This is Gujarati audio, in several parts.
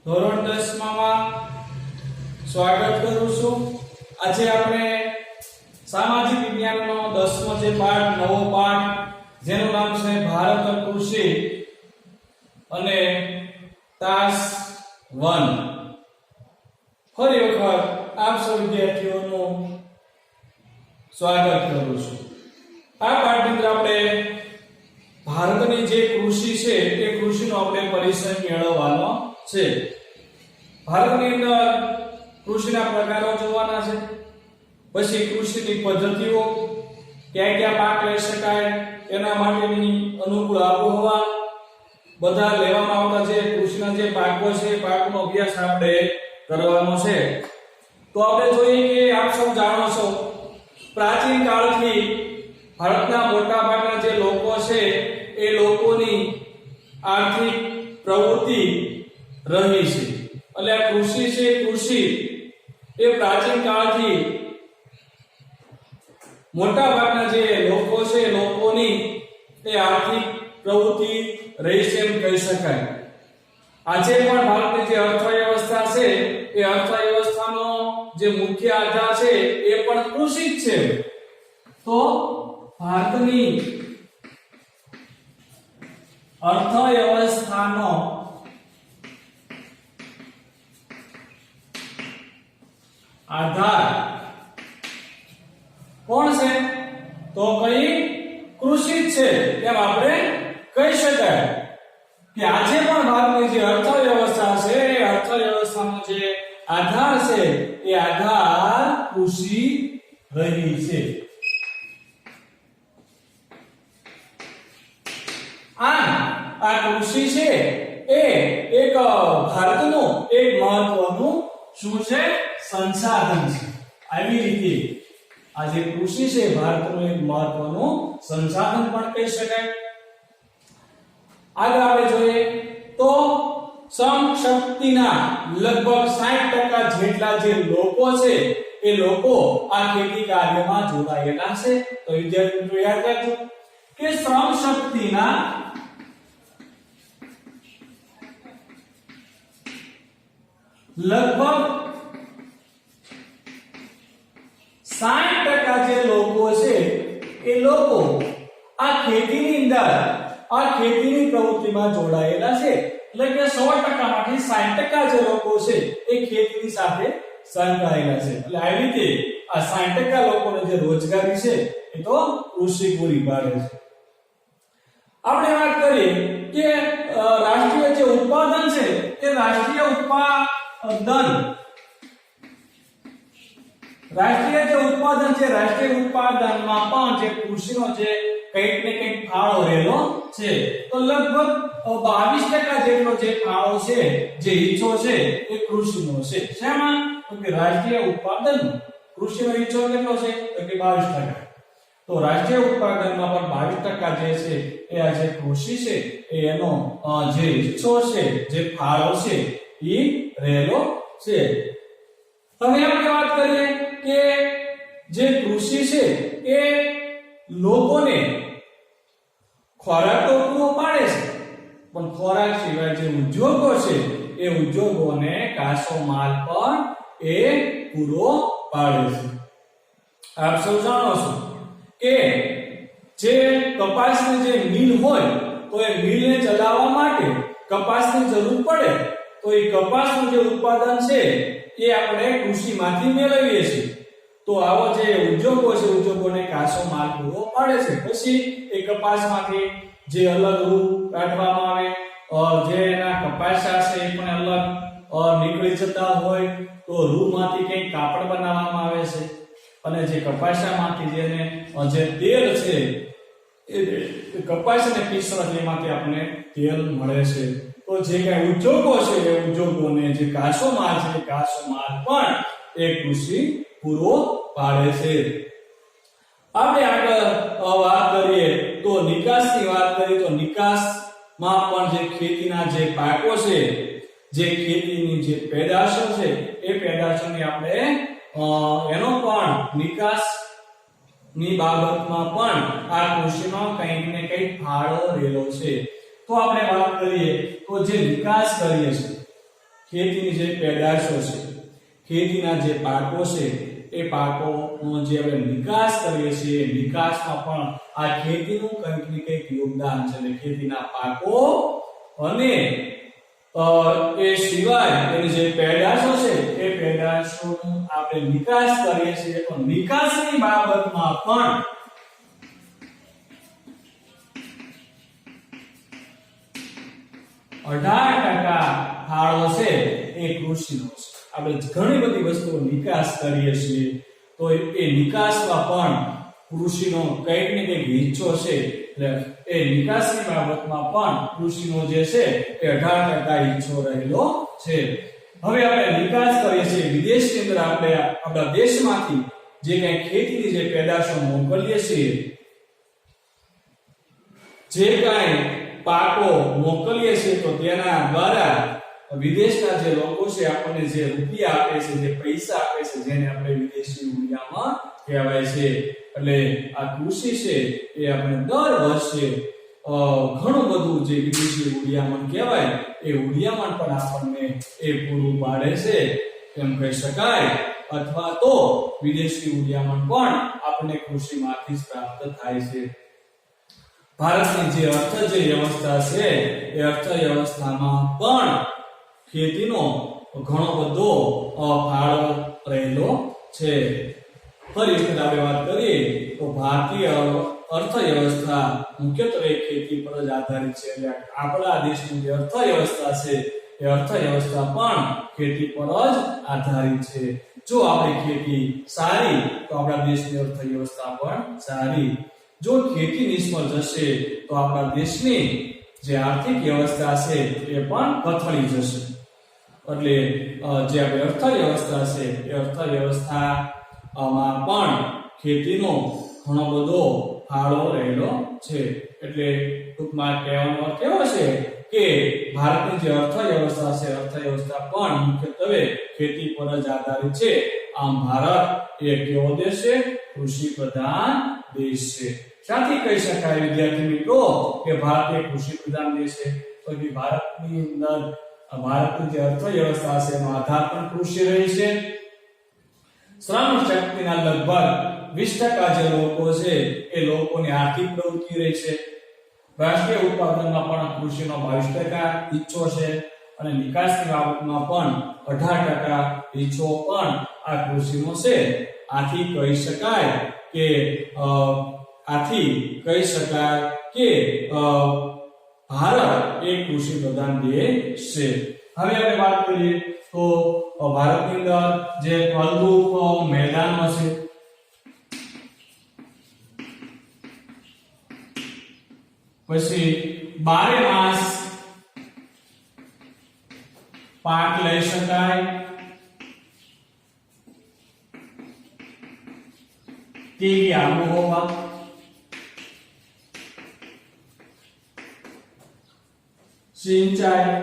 ધોરણ 10 માં સ્વાગત કરું છું। આજે આપણે સામાજિક વિજ્ઞાનનો 10મો જે પાઠ નવો પાઠ જેનું નામ છે ભારત કૃષિ અને તાસ 1 ફરી વખત આપ સૌ વિદ્યાર્થીઓનું સ્વાગત કરું છું। આ પાઠની અંદર આપણે ભારતની જે કૃષિ છે તે કૃષિનો આપણે પરિચય મેળવવાનો છે। ભારતની અંદર કૃષિના પ્રકારો જોવાના છે, પછી કૃષિની પદ્ધતિઓ, ક્યાં ક્યાં પાક લઈ શકાય, તેના માટેની અનુકૂળ આબોહવા, બધા લેવામાં આવતા જે કૃષિના જે પાકો છે પાકનો અભ્યાસ આપણે કરવાનો છે। તો આપણે જોઈએ કે આપ સૌ જાણો છો પ્રાચીન કાળથી ભારતના મોટા ભાગના જે લોકો છે એ લોકોની આર્થિક પ્રવૃત્તિ રહી છે। એટલે આ કૃષિ છે, કૃષિ એ પ્રાચીન કાળથી મોટા ભાગના જે લોકો છે લોકોની એ આર્થિક પ્રવૃત્તિ રહી છે એમ કહી શકાય। આજે પણ ભારતની જે અર્થવ્યવસ્થા છે એ અર્થવ્યવસ્થાનો જે મુખ્ય આધાર છે એ પણ કૃષિ જ છે। તો ભારતની અર્થવ્યવસ્થાનો આધાર કોણ છે? તો કઈ કૃષિ જ છે એમ આપણે કહી શકાય કે આજે પણ ભારતની જે અર્થવ્યવસ્થા છે એ અર્થવ્યવસ્થાનો જે આધાર છે એ આધાર કૃષિ રહી છે। આ કૃષિ છે એ એક ભારતનું એક મહત્વનું શું છે? સંસાધન છે। આવી રીતે આ જે કૃષિ છે ભારતનું એક મહત્વનું સંસાધન પણ કહી શકાય। આગળ આપણે જોઈએ તો શ્રમ શક્તિના લગભગ 60% જેટલા જે લોકો છે એ લોકો આ ખેતી કાર્યમાં જોડાયેલા છે। તો વિદ્યાર્થી મિત્રો યાદ રાખજો કે શ્રમ શક્તિના લગભગ 60% જે લોકો છે એ લોકો આ ખેતીની અંદર આ ખેતીની પ્રવૃત્તિમાં જોડાયેલા છે। એટલે કે 100% માંથી 60% જે લોકો છે એ ખેતીની સાથે સંકળાયેલા છે। એટલે આવી રીતે આ 60% લોકોને જે રોજગારી છે એ તો કૃષિ પૂરી પાડે છે। આપણે વાત કરીએ કે રાષ્ટ્રીય જે ઉત્પાદન છે એ રાષ્ટ્રીય ઉત્પાદન છે રાષ્ટ્રીય ઉત્પાદનમાં પણ જે કૃષિનો જે કંઈક ને કંઈક ફાળો રહેલો છે। તો લગભગ 22% જેટલો જે ફાળો છે જે હિસ્સો છે એ કૃષિનો છે। શેમાં? તો કે રાષ્ટ્રીય ઉત્પાદન કૃષિનો હિસ્સો કેટલો છે? તો કે 22%। તો રાષ્ટ્રીય ઉત્પાદનમાં પણ 22% જે છે એ આ જે કૃષિ છે એ એનો જે હિસ્સો છે જે ફાળો છે એ રહેલો છે। હવે આપણે વાત કરીએ કે જે કૃષિ છે એ લોકોને ખોરાક તો પૂરો પાડે છે, પણ ખોરાક સિવાય જે ઉદ્યોગો છે એ ઉદ્યોગોને કાચો માલ પણ એ પૂરો પાડે છે। આપ સૌ જાણો છો કે જે કપાસની જે મિલ હોય તો એ મિલને ચલાવવા માટે કપાસની જરૂર પડે, તો એ કપાસનું જે ઉત્પાદન છે એ આપણે કૃષિમાંથી મેળવીએ છીએ। તો આવો જે ઉદ્યોગો છે ઉદ્યોગોને કાચો માલ પૂરો પાડે છે। પછી એ કપાસમાંથી જે અલગ રૂ કાઢવામાં આવે, જે એના કપાસા છે એ પણ અલગ નીકળી જતા હોય તો રૂમાંથી કંઈક કાપડ બનાવવામાં આવે છે, અને જે કપાસામાંથી જેને જે તેલ છે એ કપાસને પીસવાથી એમાંથી આપણે તેલ મળે છે। તો જે કઈ ઉદ્યોગો છે એ ઉદ્યોગોને જે કાચો માલ છે કાચો માલ પણ એ કૃષિ પૂરો પાડે છે। આપણે આગળ વાત કરીએ તો નિકાસની વાત કરીએ તો નિકાસમાં પણ જે ખેતીના જે પાકો છે, જે ખેતીની જે પેદાશો છે એ પેદાશોની આપણે એનો પણ નિકાસની બાબતમાં પણ આ કૃષિનો કંઈક ને કંઈક ફાળો રહેલો છે। તો આપણે વાત કરીએ તો જે નિકાસ કરીએ છીએ ખેતીની જે પેદાશો છે, ખેતીના જે પાકો છે, એ પાકોનો જે આપણે નિકાસ કરીએ છીએ, નિકાસમાં પણ આ ખેતીનું કંઈક ને કંઈક યોગદાન છે. એટલે ખેતીના પાકો અને એ સિવાય એની જે પેદાશો છે, એ પેદાશોનું આપણે નિકાસ કરીએ છીએ. તો નિકાસની બાબતમાં પણ 18% ફાળો છે એ કૃષિનો છે. આપણે ઘણી બધી વસ્તુઓ નિકાસ કરીએ છીએ, તો એ નિકાસમાં પણ કૃષિનો કંઈક ને કંઈક હિસ્સો છે. એટલે એ નિકાસની બાબતમાં પણ કૃષિનો જે છે એ 18% હિસ્સો રહેલો છે. હવે આપણે નિકાસ કરીએ છીએ વિદેશની અંદર, આપણે આપણા દેશમાંથી જે કંઈ ખેતીની જે પેદાશો મોકલીએ છીએ, જે કાંઈ પાકો મોકલીએ છીએ, તો તેના દ્વારા વિદેશના જે લોકો છે આપણને જે રૂપિયા આપે છે, જે પૈસા આપે છે, જેને આપણે વિદેશી મૂલ્યમાં કહેવાય છે. એટલે આ કૃષિ છે એ આપણે દર વર્ષે ઘણું બધું જે વિદેશી મૂલ્યમાં કહેવાય એ મૂલ્યમાં પણ આપણને એ પૂરું પાડે છે એમ કહી શકાય. અથવા તો વિદેશી મૂલ્યમાં પણ આપણને કૃષિમાંથી જ પ્રાપ્ત થાય છે. ભારતની જે વ્યવસ્થા છે એ અર્થવ્યવસ્થામાં પણ ખેતીનો ઘણો બધો ફાળો રહેલો છે. ફરી વખત આપણે વાત કરીએ તો ભારતીય અર્થવ્યવસ્થા મુખ્યત્વે ખેતી પર જ આધારિત છે. એટલે આપણા દેશની જે અર્થવ્યવસ્થા છે એ અર્થવ્યવસ્થા પણ ખેતી પર જ આધારિત છે. જો આપણી ખેતી સારી તો આપણા દેશની અર્થવ્યવસ્થા પણ સારી. જો ખેતી નિષ્ફળ જશે તો આપણા દેશની જે આર્થિક વ્યવસ્થા છે એ પણ કથળી જશે. એટલે જે આપણી અર્થવ્યવસ્થા છે એ અર્થવ્યવસ્થામાં પણ ખેતીનો ઘણો બધો ફાળો રહેલો છે. એટલે ટૂંકમાં કહેવાનો અર્થ એવો છે કે ભારતની જે અર્થવ્યવસ્થા છે, અર્થવ્યવસ્થા પણ મુખ્યત્વે ખેતી પર જ આધારિત છે. આમ ભારત એ કેવો દેશ છે? કૃષિ પ્રધાન દેશ છે. શાથી કહી શકાય વિદ્યાર્થી મિત્રો કે ભારત એ કૃષિ પ્રધાન દેશ છે? તો કે ભારતની અંદર ભારતની જે અર્થવ્યવસ્થા છે એનો આધાર પણ કૃષિ રહી છે. શ્રમ શક્તિના લગભગ 20% જે લોકો છે એ લોકોની આર્થિક પ્રવૃત્તિ રહી છે. રાષ્ટ્રીય ઉત્પાદનમાં પણ કૃષિનો 22% હિસ્સો છે અને નિકાસની બાબતમાં પણ 18% હિસ્સો પણ આ કૃષિનો છે. આથી કહી શકાય કે ભારત એક કૃષિ પ્રધાન દેશ છે. હવે આપણે વાત કરીએ તો ભારતની અંદર જે ફળદ્રુપ મેદાનો છે, પછી 12 માસ પાક લઈ શકાય તેવી આબોહવા, સિંચાઈ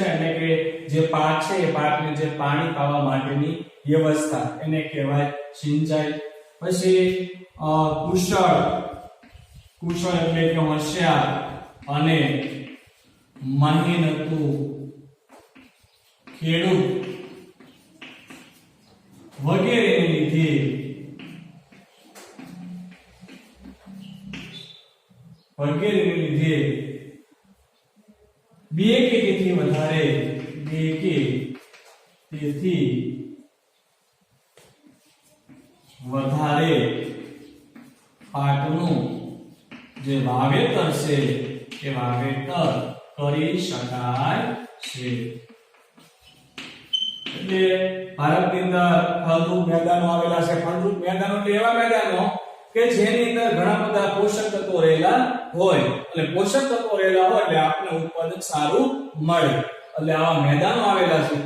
એટલે કે જે પાક છે એ પાકને જે પાણી પાવા માટેની વ્યવસ્થા એને કહેવાય સિંચાઈ. પછી કુશળ એટલે કે હોશિયાર અને મહેનતુ ખેડૂત વગેરેને લીધે બે કે તેથી વધારે પાકનું જે વાવેતર છે એ વાવેતર કરી શકાય છે. એટલે ભારતની અંદર ફળદ્રુપ મેદાનો આવેલા છે. ફળદ્રુપ મેદાનો એટલે એવા મેદાનો કે જેની અંદર ઘણા બધા પોષક તત્વો રહેલા હોય. એટલે પોષક તત્વો રહેલા હોય એટલે આપણને ઉત્પાદન સારું મળે. એટલે આવા મેદાનો આવેલા છે.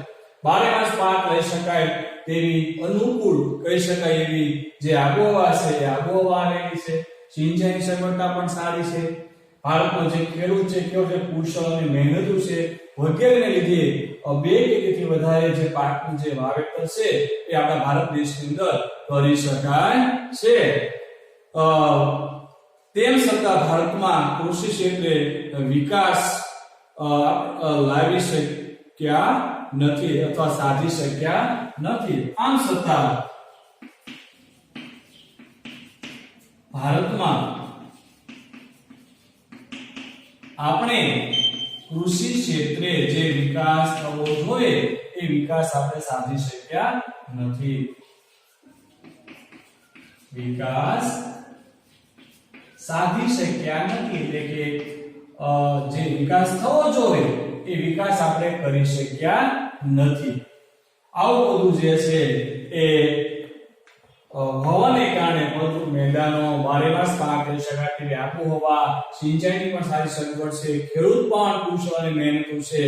12 માસ પાક લઈ શકાય તેવી અનુકૂળ કહી શકાય એવી જે આબોહવા છે એ આબોહવા આવેલી છે. સિંચાઈની સગવડતા પણ સારી છે. ભારતનો જે ખેડૂત છે કેવો છે? કુશળ અને મહેનતુ છે. વગેરેને લીધે બે કે તેથી વધારે જે પાકનું જે વાવેતર છે એ આપણા ભારત દેશની અંદર કરી શકાય છે. તેમ છતાં ભારતમાં કૃષિ ક્ષેત્રે વિકાસ લાવી શક્યા નથી અથવા સાધી શક્યા નથી. આમ છતાં ભારતમાં આપણે કૃષિ ક્ષેત્રે જે વિકાસ થવો જોઈએ એ વિકાસ આપણે સાધી શક્યા નથી. વિકાસ સાધી શક્યા નથી એટલે કે જે વિકાસ થવો જોઈએ એ વિકાસ આપણે કરી શક્યા નથી. આવું બધું જે છે એ હવાને કારણે ફળદ્રુપ મેદાનો, બારેમાસ પાક કરી શકાય તેવી આબોહવા, સિંચાઈની પણ સારી સગવડ છે, ખેડૂત પણ કુશળ અને મહેનતુ છે.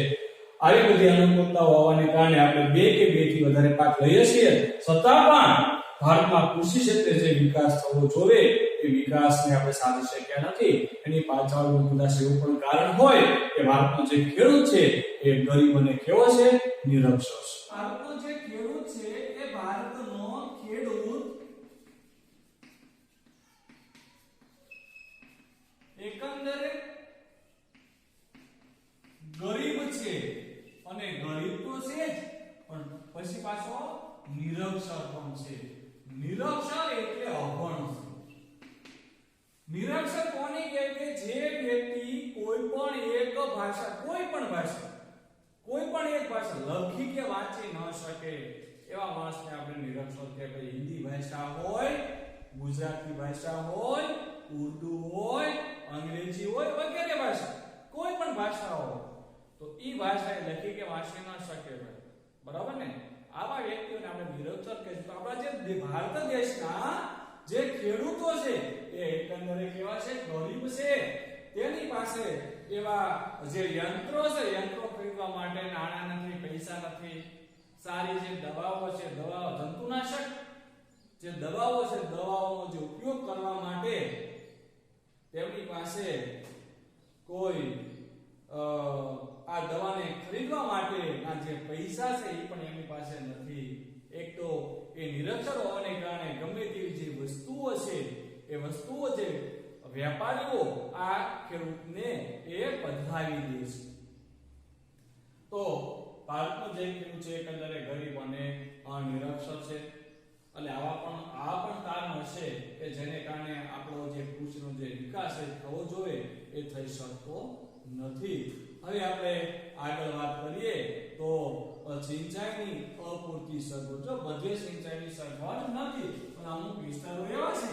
આવી બધી અનુકૂળતાઓ હોવાને કારણે આપણે 2 કે 2 થી વધારે પાક લઈએ છીએ. છતાં પણ ભારતમાં કૃષિ ક્ષેત્રે જે વિકાસ થવો જોઈએ એ વિકાસને આપણે સાધી શક્યા નથી. એની પાછળનું કદાચ એવું પણ કારણ હોય કે ભારતનો જે ખેડૂત છે એ ગરીબ અને કેવો છે? નિરક્ષર છે. ભારતનો જે ખેડૂત છે એ ભારતનો ખેડૂત એકંદરે ગરીબ છે અને ગરીબ તો છે જ પણ પછી પાછો નિરક્ષર પણ છે. નિરક્ષર એટલે અભણ. નિરક્ષર કોને કહેવાય? કે જે વ્યક્તિ કોઈ પણ એક ભાષા લખી કે વાંચી ન શકે એવા માણસને આપણે નિરક્ષર કહેવાય. હિન્દી ભાષા હોય, ગુજરાતી ભાષા હોય, ઉર્દુ હોય, અંગ્રેજી હોય, વગેરે ભાષા, કોઈ પણ ભાષા હોય તો ઈ ભાષા લખી કે વાંચી ન શકે. બરાબર ને? આવા વ્યક્તિઓને આપણે નિરક્ષર કહીએ. તો આપણા જે ભારત દેશના જે ખેડૂતો છે એ એકંદરે કેવા છે? ગરીબ છે. તેની પાસે એવા જે યંત્રો છે, યંત્રો ખરીદવા માટે નાણાં નથી, પૈસા નથી. સારી જે દવાઓ છે, જંતુનાશક જે દવાઓ છે, દવાઓનો જે ઉપયોગ કરવા માટે તેમની પાસે કોઈ આ દવાને ખરીદવા માટેના જે પૈસા છે એ પણ એમની પાસે નથી. એક તો એ નિરક્ષર હોવાને કારણે ગમે તેવી જે વસ્તુઓ છે એ વસ્તુઓ જે વેપારીઓ આ ખેડૂતને એ પધરાવી દે છે. તો ભારતનો જે ખેડૂત છે એકંદરે ગરીબ અને નિરક્ષર છે. એટલે આ પણ કારણ હશે કે જેને કારણે આપણો જે કૃષિનો જે વિકાસ છે થવો જોઈએ એ થઈ શકતો નથી. હવે આપણે આગળ વાત કરીએ તો સિંચાઈની અપૂરતી સગવડ. જો બધે સિંચાઈની સગવડ નથી પણ અમુક વિસ્તારો એવા છે,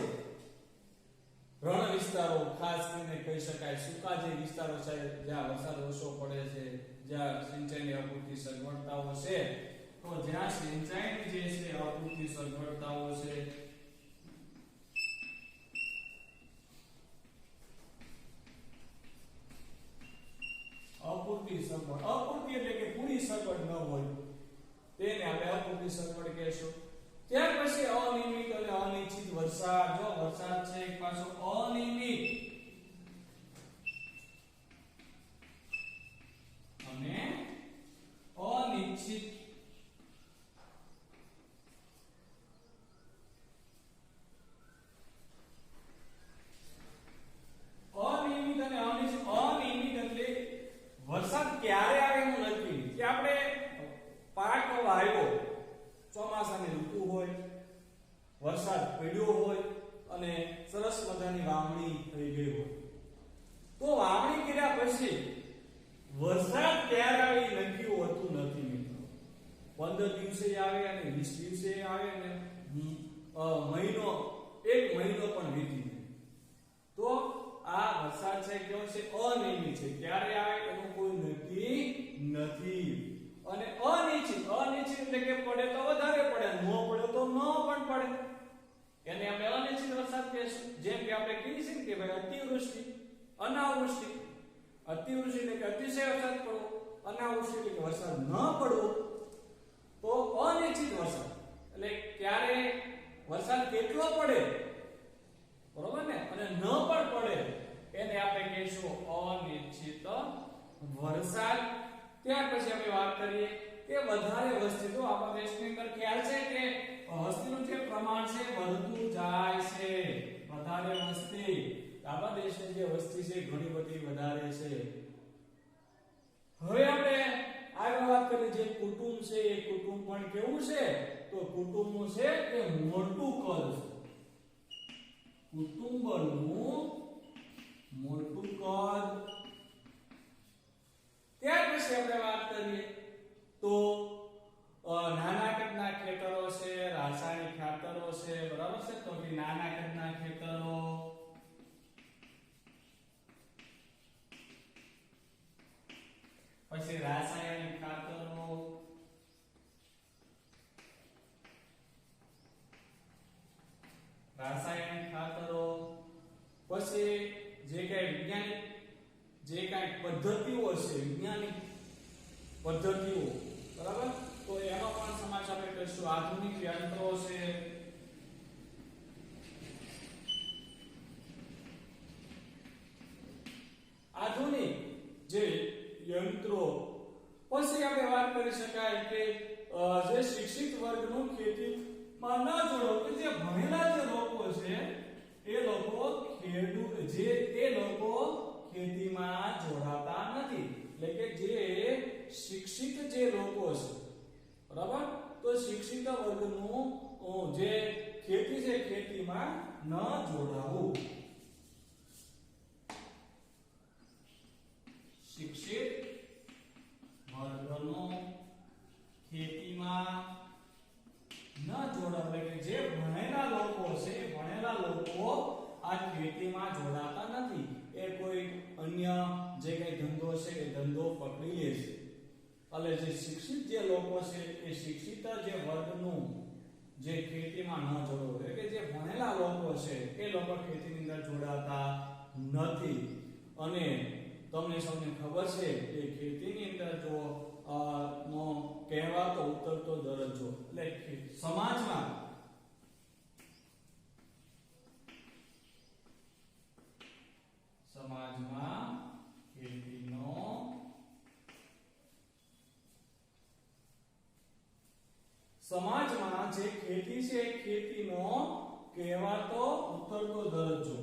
રણ વિસ્તારો ખાસ કરીને કહી શકાય, સૂકા જે વિસ્તારો છે જ્યાં વરસાદ ઓછો પડે છે, જ્યાં સિંચાઈની અપૂરતી સગવડતાઓ છે, તો જ્યાં સિંચાઈની જે છે અપૂરતી સગવડતાઓ છે અપૂરતી એટલે કે પૂરી સગવડ ન હોય તેને આપણે અપૂરતી સગવડ કહેશું. ત્યાર પછી અનિયમિત અને અનિશ્ચિત વરસાદ. જો વરસાદ છે એક પાછો અનિયમિત અને અનિશ્ચિત. અનિયમિત એટલે વરસાદ ક્યારે આવે એનું નક્કી. કે આપણે પાક વાવ્યો, ચોમાસાની ઋતુ હોય, વરસાદ પડ્યો હોય અને સરસ મજાની વાવણી થઈ ગઈ હોય, તો વાવણી કર્યા પછી વરસાદ ક્યારે આવે એ નક્કી હોતું નથી મિત્રો. 15 દિવસે આવે અને 20 દિવસે આવે અને એક મહિનો પણ વીતી જાય. તો આ વરસાદ છે કેવો છે? અનિયમિત છે. ક્યારે આવે એનું કોઈ નક્કી નથી. અને અનિશ્ચિત એટલે કે પડે તો વધારે પડે, ન પડે તો ન પણ પડે. એને આપણે અનિશ્ચિત વરસાદ કહીશું. જેમ કે આપણે કહીએ છીએ કે ભાઈ અતિવૃષ્ટિ, અનાવૃષ્ટિ. અતિવૃષ્ટિ એટલે કે અતિશય વરસાદ પડવો, અનાવૃષ્ટિ એટલે કે વરસાદ ન પડવો. તો અનિશ્ચિત વરસાદ એટલે ક્યારે વરસાદ કેટલો પડે, બરોબર ને, અને ન પણ પડે એને આપણે કહીશું અનિશ્ચિત વરસાદ. ત્યાર પછી આપણે વાત કરીએ કે વધારે વસ્તી. તો આપણા દેશની અંદર ખ્યાલ છે કે વસ્તીનું જે પ્રમાણ છે વધતું જાય છે. વધારે વસ્તી, આપણા દેશની જે વસ્તી છે ઘણી બધી વધારે છે. પણ કેવું છે તો કુટુંબનું છે એ મોટું કદ છે કુટુંબનું મોટું કદ ત્યાર પછી આપણે વાત કરીએ તો નાના કદના ખેતરો છે રાસાયણિક ખાતરો છે બરાબર છે તો કે નાના કદના ખેતરો પછી રાસાયણિક ખાતરો પછી જે કઈ વૈજ્ઞાનિક જે કઈ પદ્ધતિઓ છે વૈજ્ઞાનિક પદ્ધતિઓ બરાબર તો એનો પણ સમાવેશ આપણે કરીશું આધુનિક યંત્રો છે આધુનિક જે યંત્રો પછી આપણે વાત કરી શકાય કે જે શિક્ષિત વર્ગનું ખેતીમાં ન જોડો કે જે ભણેલા જે લોકો છે એ લોકો ખેતીમાં જોડાતા નથી એટલે કે જે શિક્ષિત જે લોકો છે બરાબર તો શિક્ષિત વર્ગનું જે ખેતી છે ખેતીમાં ન જોડાવું શિક્ષિત વર્ગનો ખેતીમાં ન જોડાવ એટલે કે જે ભણેલા લોકો છે ભણેલા લોકો આ ખેતીમાં જોડાતા નથી એ કોઈ અન્ય જે કઈ ધંધો છે એ ધંધો પકડી લે છે એટલે જે શિક્ષિત જે લોકો છે એ શિક્ષિત જે વર્ગનું જે ખેતીમાં ન જોડાવ એટલે કે જે ભણેલા લોકો છે એ લોકો ખેતીની અંદર જોડાતા નથી અને તમને સૌને ખબર છે કે ખેતીની અંદર જો નો કહેવાતો ઉતરતો દરજ્જો એટલે સમાજમાં ખેતીનો સમાજમાં જે ખેતી છે ખેતીનો કહેવાતો ઉતરતો દરજ્જો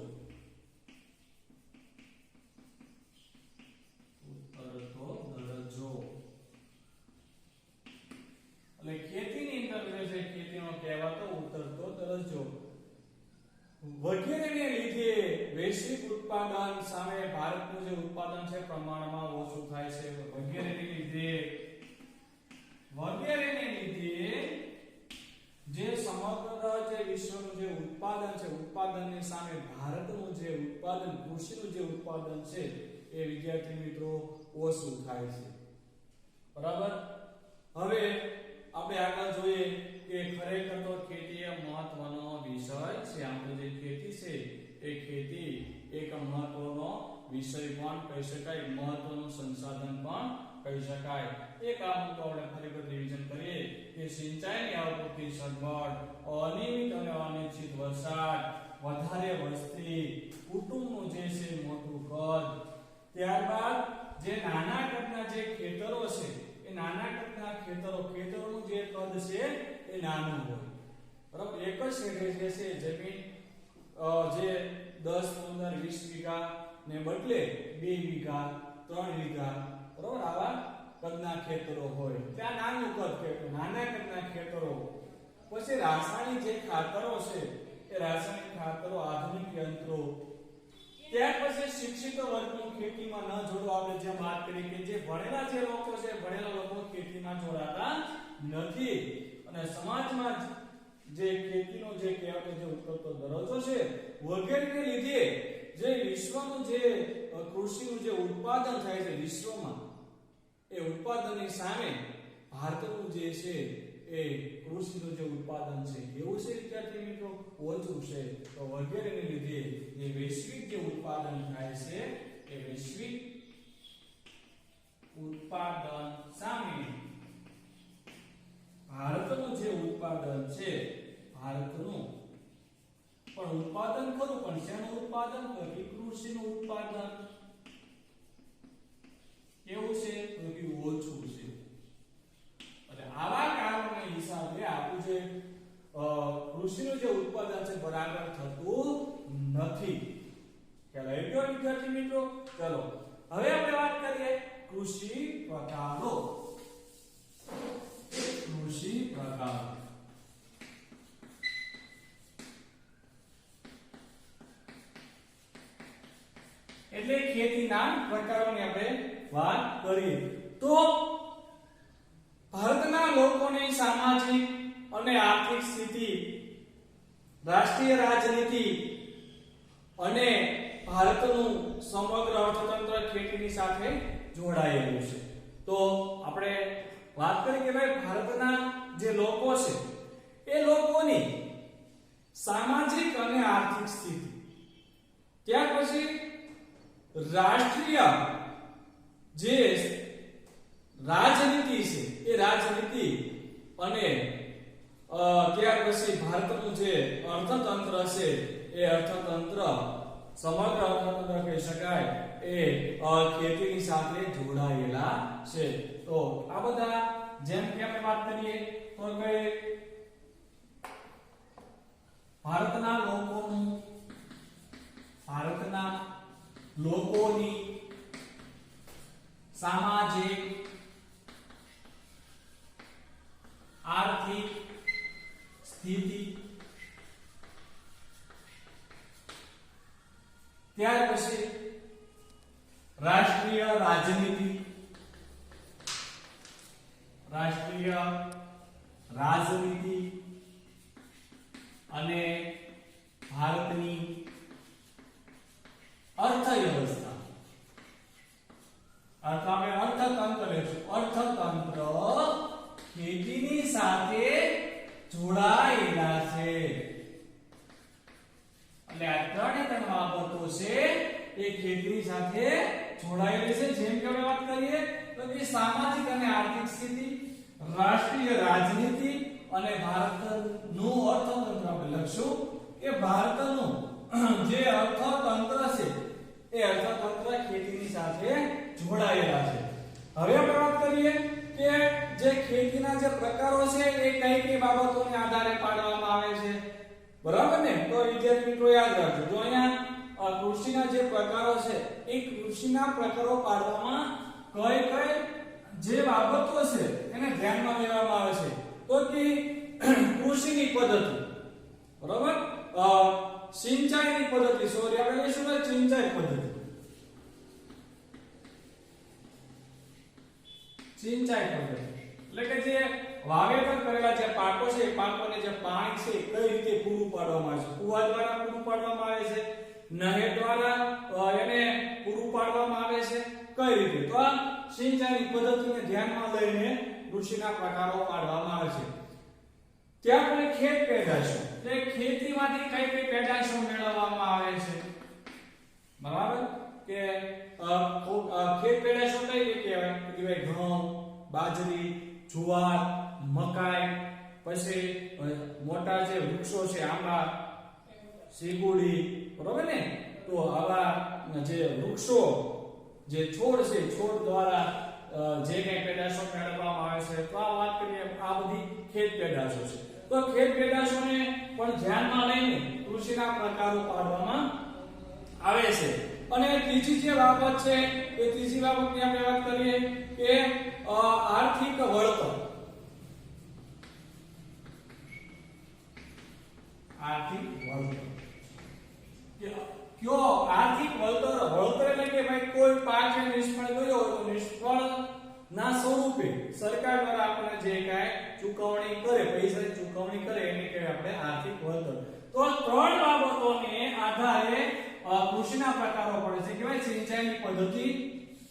એટલે ખેતીની અંદર જે છે ખેતીનો કહેવાતો ઉતરતો દરજ્જો વગેરેને લીધે વૈશ્વિક ઉત્પાદન સામે ભારતનું જે ઉત્પાદન છે પ્રમાણમાં ઓછું થાય છે વગેરેને લીધે જે સમગ્ર જે વિશ્વનું જે ઉત્પાદન છે ઉત્પાદનની સામે ભારતનું જે ઉત્પાદન કૃષિનું જે ઉત્પાદન છે એ વિદ્યાર્થી મિત્રો ઓછું થાય છે બરાબર હવે આપણે આગળ જોઈએ કે ખરેખર તો ખેતી એ મહત્વનો વિષય છે આપણો જે ખેતી છે એ ખેતી એક મહત્વનો વિષય પણ કહી શકાય મહત્વનું સંસાધન પણ કહી શકાય એક આ મુદ્દો આપણે ખરેખર રિવિઝન કરીએ કે સિંચાઈની આવૃત્તિ સગવડ અનિયમિત અને અનિશ્ચિત વરસાદ વધારે વસ્તી કુટુંબનું જે છે મોટું કદ ત્યારબાદ જે નાના કદના જે ખેતરો છે એ નાના કદના ખેતરોનું જે કદ છે એ નાનું હોય બરાબર એક જ શેઢે જે છે જમીન જે 10 15 20 વીઘા ને બદલે 2 વીઘા 3 વીઘા બરાબર આવા કદના ખેતરો હોય ત્યાં નાનું કદ ખેતરો નાના કદના ખેતરો પછી રાસાયણિક જે ખાતરો છે એ રાસાયણિક ખાતરો આધુનિક યંત્રો ત્યાર પછી શિક્ષિત વર્ગનું ખેતીમાં ન જોડવા આપણે જેમ વાત કરી કે જે ભણેલા જે લોકો છે ભણેલા લોકો ખેતીમાં જોડાતા નથી અને સમાજમાં જે ખેતીનો જે કહેવાતો જે ઉતરતો દરજ્જો છે વગેરેને લીધે જે વિશ્વનું જે કૃષિનું જે ઉત્પાદન થાય છે વિશ્વમાં એ ઉત્પાદનની સામે ભારતનું જે છે એ કૃષિનું જે ઉત્પાદન છે એવું છે વિદ્યાર્થી મિત્રો ઓછું છે તો વગેરેને લીધે જે વૈશ્વિક જે ઉત્પાદન થાય છે એ વૈશ્વિક ઉત્પાદન સામે ભારતનું જે ઉત્પાદન છે ભારતનું પણ ઉત્પાદન ખરું પણ શેનું ઉત્પાદન તો કે કૃષિનું ઉત્પાદન કેવું છે તો કે ઓછું છે એટલે આવા કારણોના હિસાબે આપણું જે કૃષિનું જે ઉત્પાદન છે બરાબર થતું નથી ખ્યાલ આવી ગયો વિદ્યાર્થી મિત્રો ચલો હવે આપણે વાત કરીએ કૃષિ પ્રકારો કૃષિ એટલે ખેતીના પ્રકારોની આપણે વાત કરીએ તો ભારતના લોકોની સામાજિક અને આર્થિક સ્થિતિ, રાષ્ટ્રીય રાજનીતિ અને ભારતનું સમગ્ર અર્થતંત્ર ખેતીની સાથે જોડાયેલું છે. તો આપણે વાત કરીએ કે ભાઈ ભારતના જે લોકો છે એ લોકોની સામાજિક અને આર્થિક સ્થિતિ, ત્યાર પછી રાષ્ટ્રીય જે રાજનીતિ છે એ રાજનીતિ અને ત્યાર પછી ભારતનું જે અર્થતંત્ર છે એ અર્થતંત્ર સમગ્ર અર્થતંત્ર કહી શકાય એ ખેતીની સાથે જોડાયેલા છે. તો આ બધા જેમ કે આપણે વાત કરીએ તો કે ભારતના લોકોની સામાજિક, આર્થિક સ્થિતિ, ત્યાર પછી રાષ્ટ્રીય રાજનીતિ અને ભારતની અર્થવ્યવસ્થા, અર્થતંત્ર ખેતીની સાથે જોડાયેલા છે. એટલે આ ત્રણ બાબતો છે એ ખેતીની સાથે જોડાયેલી છે. જેમ કે આપણે વાત કરીએ તો કે સામાજિક અને આર્થિક સ્થિતિ, રાષ્ટ્રીય રાજનીતિ અને ભારતનું અર્થતંત્ર. આપણે લખશું કે ભારતનું જે અર્થતંત્ર છે એ અર્થતંત્ર ખેતીની સાથે જોડાયેલા છે. હવે આપણે વાત કરીએ કે જે ખેતીના જે પ્રકારો છે એ કઈ કઈ બાબતોને આધારે પાડવામાં આવે છે, બરાબર ને? તો વિદ્યાર્થી મિત્રો યાદ રાખજો, જો અહીંયા કૃષિના જે પ્રકારો છે એ કૃષિના પ્રકારો પાડવામાં કઈ કઈ જે બાબતો છે એને ધ્યાનમાં લેવામાં આવે છે. તો કે કૃષિની પદ્ધતિ, બરાબર, સિંચાઈની પદ્ધતિ, સોરી આપણે લઈશું ને સિંચાઈ પદ્ધતિ, એટલે કે જે વાવેતર કરેલા જે પાકો છે એ પાકોને જે પાણી છે કઈ રીતે પૂરું પાડવામાં આવે છે, કુવા દ્વારા પૂરું પાડવામાં આવે છે, નહેર દ્વારા એને પૂરું પાડવામાં આવે છે, કઈ રીતે? તો આ સિંચાઈની પદ્ધતિને ધ્યાનમાં લઈને કૃષિના પ્રકારો પાડવામાં આવે છે. ત્યાં આપણે ખેત પેદાશો, એટલે ખેતીમાંથી કઈ કઈ પેદાશો મેળવવામાં આવે છે, બરાબર? કે ખેત પેદાશો કઈ રીતે કહેવાય? ઘઉં, બાજરી, જુવાર, મકાઈ, પછી મોટા જે વૃક્ષો છે આંબા, સીગુડી, બરોબર ને? તો આવા જે વૃક્ષો, જે છોડ છે, છોડ દ્વારા જે કઈ પેદાશો મેળવવામાં આવે છે. તો આ વાત કરીએ, આ બધી ખેત પેદાશો છે. તો ખેત પેદાશોને પણ ધ્યાનમાં લઈને કૃષિના પ્રકારો પાડવામાં આવે છે. અને ત્રીજી જે બાબત છે એ ત્રીજી બાબતની આપણે વાત કરીએ કે આર્થિક વળતર. કયો આર્થિક વળતર? વળતર એટલે કે ભાઈ કોઈ પાક નિષ્ફળ ગયો તો નિષ્ફળ ના સ્વરૂપે સરકાર દ્વારા આપણને જે કાંઈ ચૂકવણી કરે, પૈસાની ચૂકવણી કરે એને કહેવાય આપણે આર્થિક વળતર. તો ત્રણ બાબતોને આધારે કૃષિના પ્રકારો પડે છે. કેવાય સિંચાઈની પદ્ધતિ,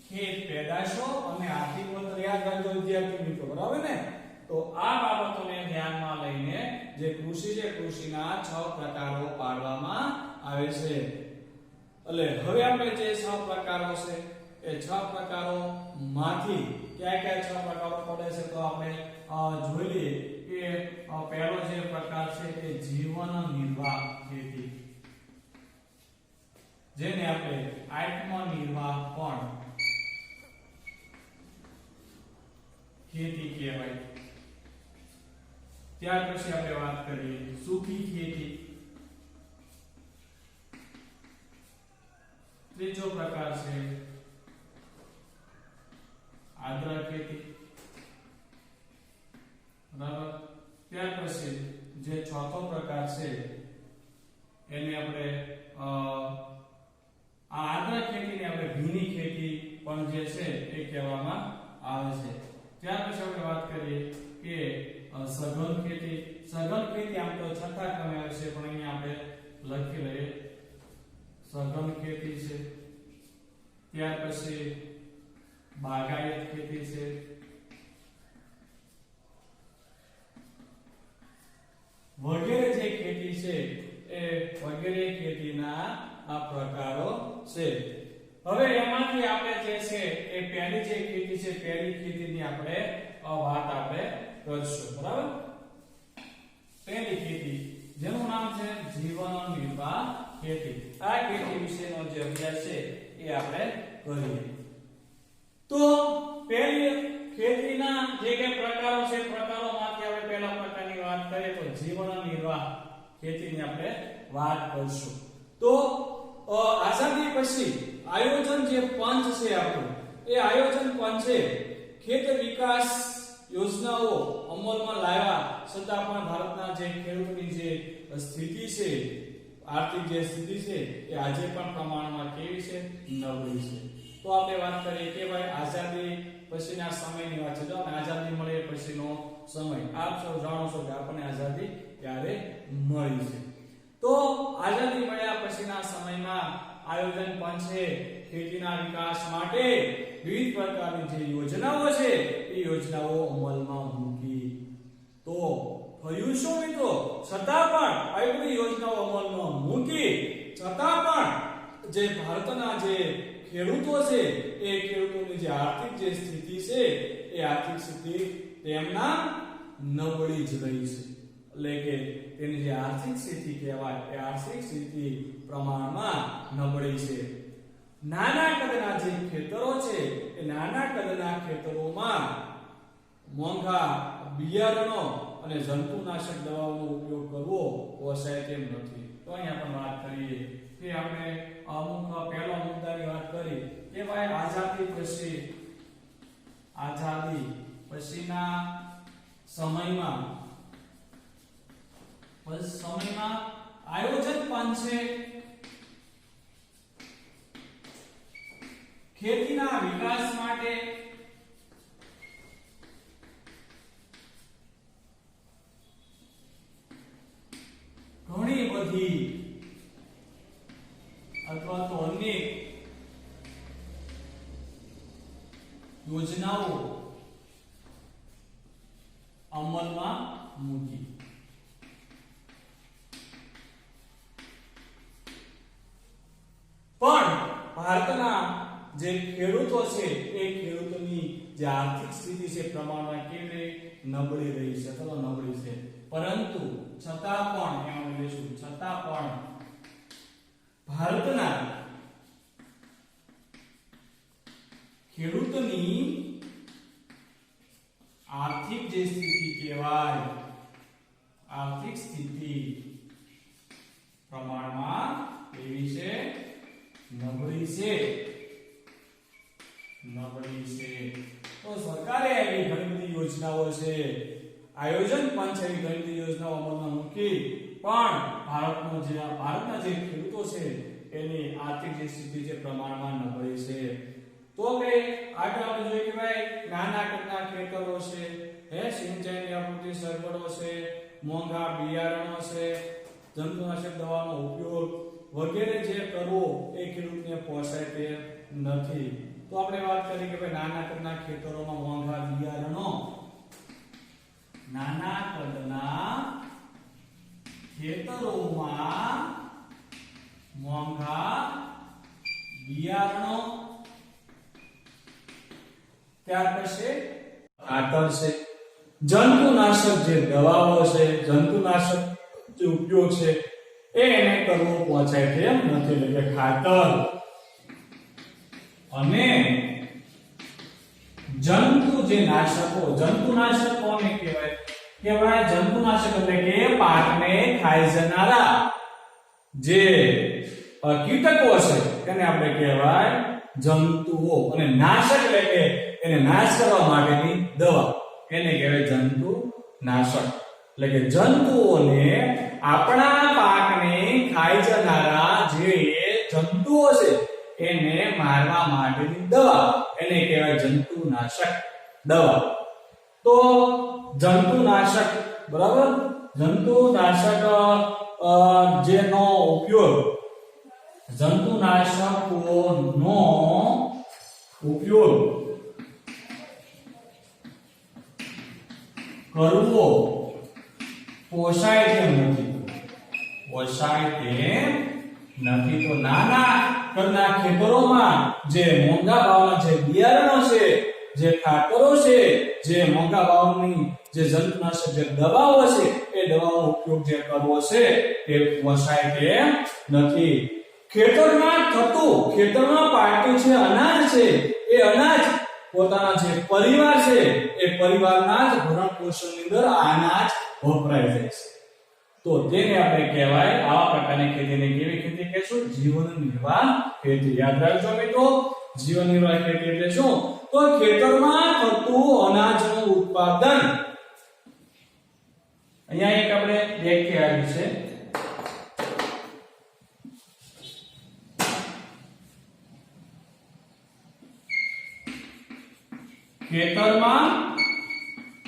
ખેત પેદાશો અને આર્થિક વળતર. યાદ રાખજો વિદ્યાર્થી મિત્રો, બરાબર ને? તો આ બાબતોને ધ્યાનમાં લઈને જે કૃષિ છે, કૃષિના 6 પ્રકારો પાડવામાં આવે છે. એટલે હવે આપણે જે 6 પ્રકારો છે એ 6 પ્રકારો માંથી કયા 6 પ્રકારો પડે છે તો આપણે જોઈ લઈએ કે પહેલો જે પ્રકાર છે એ જીવન નિર્વાહ ખેતી, જેને આપણે આત્મનિર્વાહ પણ ખેતી કહેવાય. ત્યાર પછી આપણે વાત કરીએ સુખી ખેતી. ત્રીજો પ્રકાર છે આદ્ર ખેતી, બરાબર. ત્યાર પછી જે ચોથો પ્રકાર છે એને આપણે આ આદ્ર ખેતીને આવે છે। ત્યાર પછી આપણે વાત કરીએ કે સઘન ખેતી। સઘન ખેતી આમ તો છઠ્ઠા ક્રમે આવે છે, પણ અહીંયા આપણે લખી લઈએ સઘન ખેતી છે। ત્યાર પછી બાગાયત ખેતી છે, વગેરે જે ખેતી છે એ વગેરે ખેતીના આ પ્રકારો છે। હવે એમાંથી આપણે જે છે એ પહેલી જે ખેતી છે, પહેલી ખેતીની આપણે વાત આપણે કરશું, બરાબર। પહેલી ખેતી જેનું નામ છે જીવન નિર્વાહ ખેતી। આ ખેતી વિશેનો જે અભ્યાસ છે એ આપણે કરીએ। તો પહેલી ખેતીના જે કે પ્રકારો છે, પ્રકારોમાંથી આપણે પહેલા પ્રકારની વાત કરીએ તો જીવન નિર્વાહ ખેતીની આપણે વાત કરશું। તો આઝાદી પછી આયોજન જે પંચ છે આપણું, એ આયોજન પંચે ખેત વિકાસ યોજનાઓ અમલમાં લાવ્યા છતાં પણ ભારતના જે ખેડૂતોની જે સ્થિતિ છે, આર્થિક જે સ્થિતિ છે એ આજે પણ પ્રમાણમાં કેવી છે, નબળી છે। તો આપણે વાત કરીએ કે ભાઈ આઝાદી પછીના સમયની વાત છે। જો આઝાદી મળે પછીનો સમય, આપ સૌ જાણો છો કે આપણને આઝાદી ક્યારે મળી છે। તો આઝાદી મળ્યા પછીના સમયમાં આયોજન પંચે ખેતીના વિકાસ માટે વિવિધ પ્રકારની જે યોજનાઓ છે એ યોજનાઓ અમલમાં મૂકી। તો થયું શું મિત્રો? છતાં પણ આવી બધી યોજનાઓ અમલમાં મૂકી છતાં પણ જે ભારતના જે ખેડૂતો છે એ ખેડૂતોની જે આર્થિક જે સ્થિતિ છે એ આર્થિક સ્થિતિ તેમના નબળી જ રહી છે। એટલે કે તેની જે આર્થિક સ્થિતિ કહેવાય એ આર્થિક સ્થિતિ પ્રમાણમાં નબળી છે। નાના કદના જે ખેતરો છે એ નાના કદના ખેતરોમાં મોંઘા બિયારણો અને જંતુનાશક દવાઓનો ઉપયોગ કરવો પોસાય તેમ નથી। તો અહીંયા પણ વાત કરીએ કે આપણે અમુક પહેલો મુદ્દાની વાત કરી કે ભાઈ આઝાદી પછીના સમયમાં આયોજન પંચે ખેતીના વિકાસ માટે ઘણી બધી અથવા તો અનેક યોજનાઓ અમલમાં મૂકી। પણ ભારતના જે ખેડૂતો છે એ ખેડૂતોની જે આર્થિક સ્થિતિ છે પ્રમાણમાં કેવી નબળી રહી છે, અથવા નબળી છે। પરંતુ છતાં પણ એમાં લઈશું છતાં પણ ભારતના ખેડૂતોની આર્થિક જે સ્થિતિ કહેવાય, આર્થિક સ્થિતિ પ્રમાણમાં કેવી છે, નબળી છે। તો સરકારે એવી ઘણી બધી યોજનાઓ છે, આયોજન પંચ એવી ઘણી બધી યોજનાઓ અમલમાં મૂકી, પણ ભારતના જે ખેડૂતો છે એની આર્થિક જે સ્થિતિ છે પ્રમાણમાં નબળી છે। તો કે આગળ આપણે જોઈએ કે ભાઈ નાના કદના ખેતરો છે, સિંચાઈની આપત્તિ સગવડો છે, મોંઘા બિયારણો છે, જંતુનાશક દવાનો ઉપયોગ વગેરે જે કરવો એ ખેડૂતને પોસાય તે નથી। તો આપણે વાત કરી કે ભાઈ નાના કદના ખેતરોમાં મોંઘા બિયારણો, નાના કદના ખેતરોમાં મોંઘા બિયારણો, ત્યાર પછી ખાતર છે, જંતુનાશક જે દવાઓ છે, જંતુનાશક જે ઉપયોગ છે એને કરવો પહોંચાય તેમ નથી। એટલે કે ખાતર અને જંતુનાશક કોને કહેવાય? કહેવાય જંતુનાશક એટલે કે પાકને ખાઈ જનારા જે કીટકો છે તેને આપણે કહેવાય જંતુઓ, અને નાશક એટલે કે એને નાશ કરવા માટેની દવા એને કહેવાય જંતુનાશક। એટલે કે જંતુઓને આપણા પાકને ખાઈ જનારા જે જંતુઓ છે એને મારવા માટેની દવા, એને કહેવાય જંતુનાશક દવા. તો જંતુનાશક, બરાબર, જંતુનાશક જેનો ઉપયોગ, જંતુનાશકોનો ઉપયોગ કરવો પોસાય તેમ નથી, પોસાય તેમ નથી. તો નાના કદના ખેતરોમાં જે મોંઘા ભાવના જે બિયારણો છે, જે ખાતરો છે, જે મોંઘા ભાવની જે જંતુનાશક જે દવાઓ છે, એ દવાઓનો ઉપયોગ જે કરવો છે તે પોસાય તેમ નથી. ખેતરમાં પાકતું છે અનાજ છે, એ અનાજ પોતાના જે પરિવાર છે એ પરિવારના જ ભરણ પોષણની અંદર અનાજ વપરાય જાય છે. તો તેને આપણે કહેવાય, આવા પ્રકારની ખેતીને કેવી ખેતી કહેશું? જીવન નિર્વાહ ખેતી. યાદ રાખજો મિત્રો, જીવન નિર્વાહ ખેતી એટલે શું? તો ખેતરમાં થતું અનાજનું ઉત્પાદન. અહીંયા એક આપણે વ્યાખ્યા આવી છે, ખેતરમાં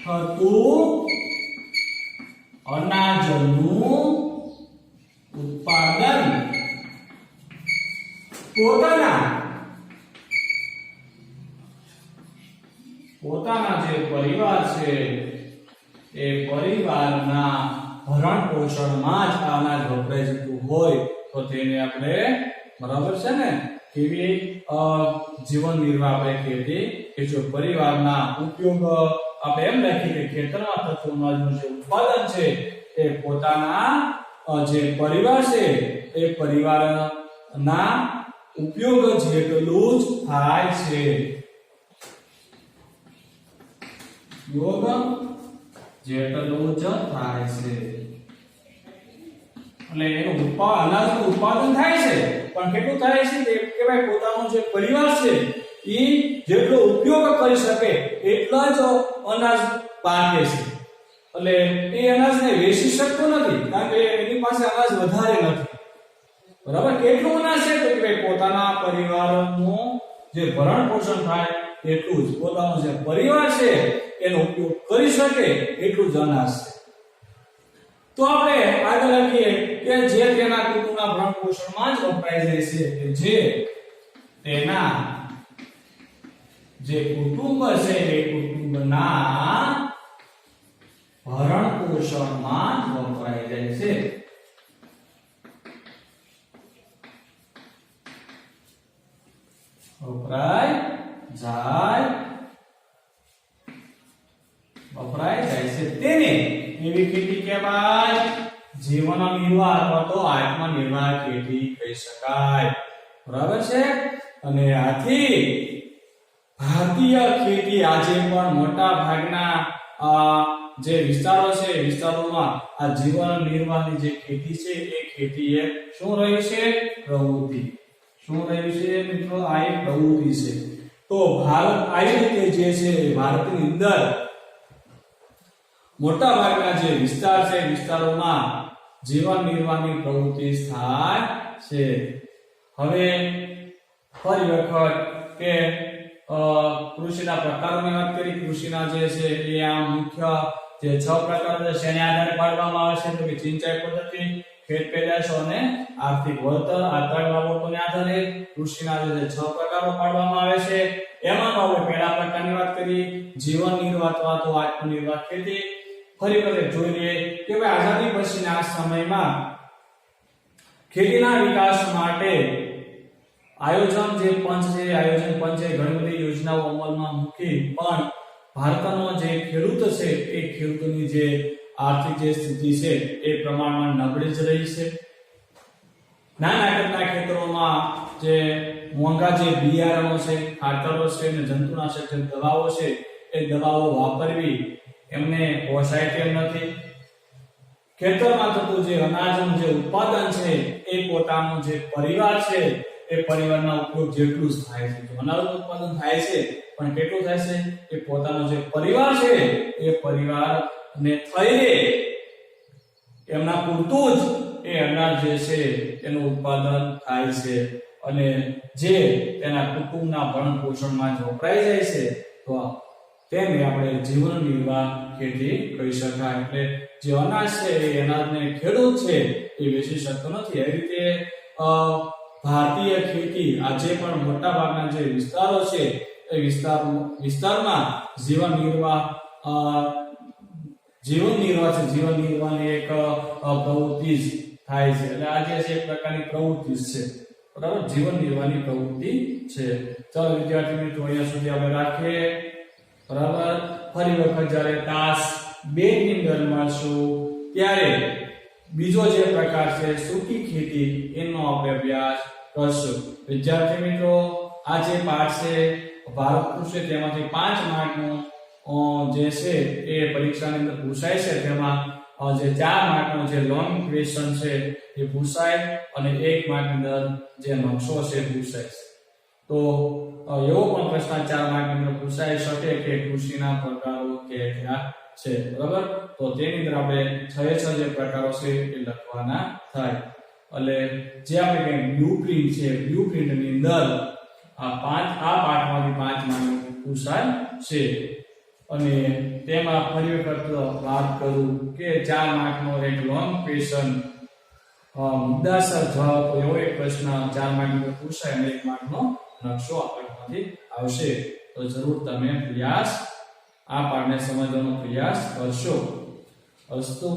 થતું અનાજનું ઉત્પાદન પોતાના જે પરિવાર છે એ પરિવારના ભરણ પોષણમાં જ અનાજ વપરાઈ જતું હોય તો તેને આપણે, બરાબર છે ને, કેવી જીવન નિર્વાહ આપણે ખેતી કે જો પરિવારના ઉપયોગ આપણે એમ લખીએ કે ખેતરમાં થતું અનાજનું જે ઉત્પાદન છે એ પોતાના જે પરિવાર છે એ પરિવારના ઉપયોગ જેટલું જ થાય છે. યોગ જેટલું જ થાય છે. એટલે એનું અનાજનું ઉત્પાદન થાય છે, પણ કેટલું થાય છે તે કહેવાય પોતાનો જે પરિવાર છે એ જેટલો ઉપયોગ કરી શકે એટલા જ અનાજ પાકે છે. એટલે એ અનાજને વેચી શકતો નથી, કારણ કે એની પાસે અનાજ વધારે નથી. બરાબર, કેટલું અનાજ છે તો કે પોતાના પરિવારનું જે ભરણ પોષણ થાય એટલું જ, પોતાનો જે પરિવાર છે એનો ઉપયોગ કરી શકે એટલું જ અનાજ છે. તો આપણે આગળ લખીએ કે જે તેના કુટુંબના ભરણ પોષણમાં જ વપરાઈ જાય છે, કે જે તેના જે કુટુંબ છે એ કુટુંબના ભરણ પોષણમાં જ વપરાઈ જાય છે. વપરાય જાય છે તેને એવી ખેતી કહેવાય જીવન નિર્વાહ અથવા તો આત્મનિર્વાહ ખેતી કહી શકાય. બરાબર છે. અને આથી ભારતીય ખેતી આજે પણ મોટા ભાગના જે વિસ્તારો છે, વિસ્તારોમાં આ જીવન નિર્વાહની જે ખેતી છે એ ખેતી એ શું રહી છે? પ્રવૃત્તિ. શું રહ્યું છે મિત્રો? આ એક પ્રવૃત્તિ છે. તો ભારત આવી રીતે જે છે ભારતની અંદર મોટા ભાગના જે વિસ્તાર છે, વિસ્તારોમાં જીવન નિર્વાહની પ્રવૃત્તિ થાય છે. હવે ફરી વખત કે કૃષિના પ્રકારોની વાત કરી. કૃષિના જે છે એ આ મુખ્ય જે 6 પ્રકારો છે શેના આધારે પાડવામાં આવે છે? તો કે સિંચાઈ પદ્ધતિ, ખેત પેદાશો અને આર્થિક વળતર. આ 3 બાબતોને આધારે કૃષિના જે 6 પ્રકારો પાડવામાં આવે છે. એમાં આપણે પહેલા પ્રકારની વાત કરી જીવન નિર્વાહ અથવા તો આત્મનિર્વાહ ખેતી. ફરી વખત જોઈએ કે ભાઈ આઝાદી પછીના સમયમાં ખેતીના વિકાસ માટે આયોજન જે પંચ છે, આયોજન પંચે ઘણી બધી યોજનાઓ અમલમાં મૂકી, પણ ભારતનો જે ખેડૂત છે એ ખેડૂતની જે આર્થિક જે સ્થિતિ છે એ પ્રમાણમાં નબળી જ રહી છે. નાના કદના ખેતરોમાં જે મોંઘા જે બિયારણો છે, ખાતરો છે અને જંતુનાશક જે દવાઓ છે એ દવાઓ વાપરવી એમને પોસાય તેમ નથી. ખેતરમાં થતું જે અનાજનું જે ઉત્પાદન છે એ પોતાનો જે પરિવાર છે એ પરિવારના ઉપયોગ જેટલું જ થાય છે. જો અનાજનું ઉત્પાદન થાય છે પણ કેટલું થાય છે? એ પોતાનો જે પરિવાર છે એ પરિવારને થઈ રહે એમના પૂરતું જ એ અનાજ જે છે એનું ઉત્પાદન થાય છે. અને જે તેના કુટુંબના ભરણ પોષણમાં જ વપરાઈ જાય છે તો તેને આપણે જીવન નિર્વાહ ખેતી કહી શકાય. એટલે જે અનાજ છે એ અનાજને ખેડૂત છે એ વેચી શકતો નથી. એ રીતે ભારતીય ખેતી આજે પણ મોટા ભાગના જે વિસ્તારો છે એ વિસ્તારમાં જીવન નિર્વાહ છે. જીવન નિર્વાહની એક પ્રવૃત્તિ જ થાય છે. એટલે આજે છે એક પ્રકારની પ્રવૃત્તિ છે, બરાબર, જીવન નિર્વાહની પ્રવૃત્તિ છે. ચાલો વિદ્યાર્થી મિત્રો અહીંયા સુધી આપણે રાખીએ, બરાબર. ફરી વખત જ્યારે તાસ 2 ની અંદર મળશું ત્યારે બીજો જે પ્રકાર છે સૂકી ખેતી એનો આપણે અભ્યાસ કરશું. વિદ્યાર્થી મિત્રો આ જે પાઠ છે ભારત કૃષિ તેમાંથી 5 માર્કનું જે છે એ પરીક્ષાની અંદર પૂછાય છે. તેમાં જે 4 માર્કનો જે લોંગ ક્વેશ્ચન છે એ પૂછાય અને 1 માર્કની અંદર જે નકશો છે પૂછાય છે. તો એવો પણ પ્રશ્ન 4 માર્કની અંદર પૂછાઈ શકે કે કૃષિના પ્રકારો કયા છે, બરાબર. તો તેની અંદર આપણે 6 જે પ્રકારો છે એ લખવાના થાય. એટલે જે આપણે કે બ્લુપ્રિન્ટ છે, બ્લુપ્રિન્ટની અંદર આ પાઠમાંથી 5 માર્કનું પૂછાય છે. અને તેમાં ફરી વખત વાત કરું કે 4 માર્કનો એક લોંગ ક્વેશ્ચન મુદ્દાસર જવાબ એવો એક પ્રશ્ન 4 માર્કની અંદર પૂછાય અને 1 માર્કનો નકશો આ પાઠમાંથી આવશે. તો જરૂર તમે આ પાઠને સમજવાનો પ્રયાસ કરશો. અસ્તુ.